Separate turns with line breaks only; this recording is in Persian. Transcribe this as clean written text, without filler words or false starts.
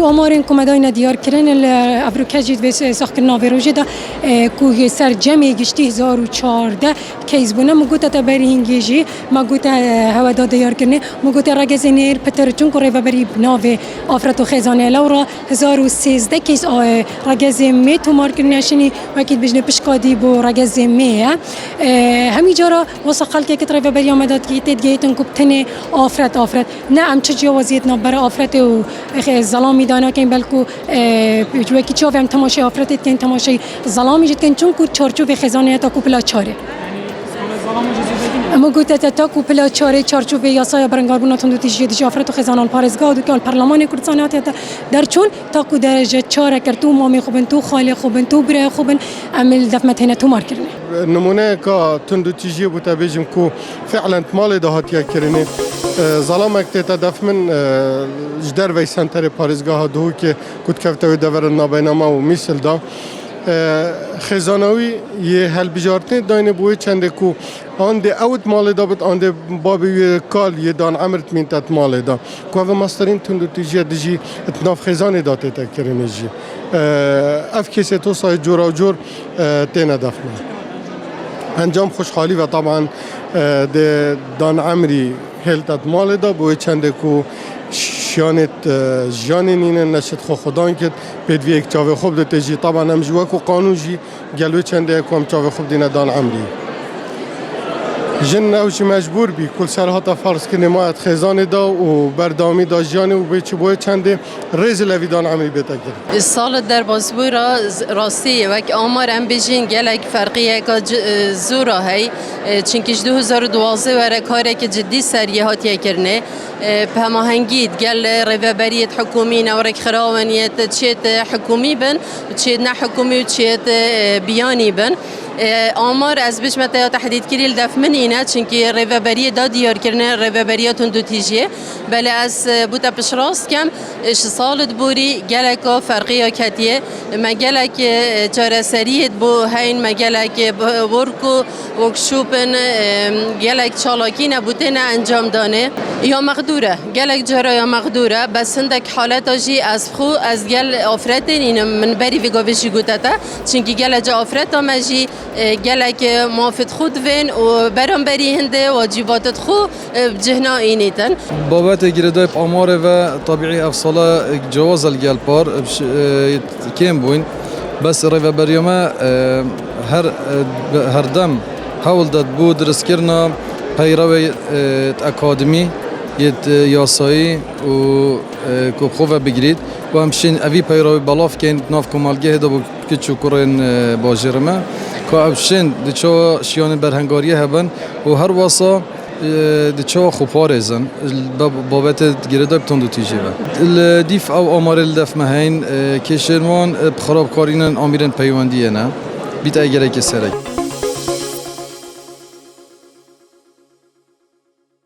آمارین کمدای دیار کردن افروکجید و ساخت ناوروجه دا کوه سر جمعی گشتی 1014 کیس بونه مگوت تا بری هنگیجی مگوت هوا دا دیار کردن مگوت رگزینیر پترچون که ریو بری ناو آفرت و خزانه لورا 1013 کیس رگزین تو مار کردنشنی وکید بجنه پشکادی بو رگزین همی جارا وساقل که کتره و بری آمداد که تدگیتن کبتنه آفرت نه ام چه جوازیت نبره آفرت و ظلامی دانا کن بلکو جوکی چاو هم تماشای آفرتت کن تماشای ظلامی جد کن چون که چارچوب خزانه تا کوپلا چاره اما گوته تا کوپلا چاره چارچوب یاسای برنگار بوناتون دو تیجی دیجی آفرت و خزانه الپارزگاه دو که الپارلمان کردستان در چون تا کو درجه چاره کرد تو مامی خوبن تو خاله خوبن تو بره خوبن عمل دفمت هنا تو مار کردن
نمونه که تندو تیجی بوده بیجم کو فعلا مال دهاتیا کردنه ظلامك تتدف من جدر وی سنتر پارزگاه دو که کد کفتوی دور نابینامه و میسل دا خزانوی یه هل بجارتنی داینه بوی چنده کو آنده اوت مال دا بد آنده بابی کال یه دان عمرت مینتت مال دا که اوه مسترین تندو تیجی دیجی اتناف خزانه دا تیتا کرنه جی اف کسی تو سای جور و جور تینه دفنه انجام خوشحالی و طبعا دان عمری هلتت مال دا بوی چنده کو شانت جانی نینه نشد خودان کد پیدوی یک چاوه خوب ده تجی طبعا هم جوا کو قانون جی گلوی چنده کو هم چاوه خوب دینه دان عمری جن نوشی مجبور بی کل سرهاتا فرض که نمایت خزان دا و بردامی دا جانی و بیچی بوی چنده ریز لوی دان عمری بیتا کرد
سال در بازبوی راستی وک آمار هم بیجین گلک فرقیه که زورا هی چنکش 2012 وره کاره که جدی سریه هاتیه کرنه هماهنگید گل ریوبریت حکومی نورک خراونیت چیت حکومی بن چیت نه حکومی و چیت بیانی بن آمار از بیش متى تحديد كريل دف من هنا چونكي ريفابريه دا ديار كرنا ريفابرياتون دو تيجي بل از بوتا بشراس كم اش صالد بوري جلك فرقيه كاتيه ما جلك جارسريت بو هين ما جلك وركو وكشوبن جلك چالاكين بوتنا انجام دانه یا مقدوره جلك جرا یا مقدوره بس عندك حالات جي از خو از جل افرتين این من بری وگاوشی گوتتا چونكي جل جا افرت ماجي گلک موافد خود وین و برانبری هنده واجبات خو بجهنا اینیتن
بابت گردای آمار و طبیعی افصال جواز الگلپار کم بوین بس روی بریامه هر دم حول داد بود درست کرنا پیروی اکادمی یت یاسایی و کوبخوه بگیرید و همچنین اوی پیروی بالاف کن ناف کمالگه دا بود که چوکرین باجرمه که افشین دچار شیان برهنگاری هبن و هر واسه دچار خوپارزن بابت گرده بتون دو تیجه و الدیف او آمار الدف مهین که شرمان خرابکارین آمیرن پیوندیه نه بیت اگره که سرک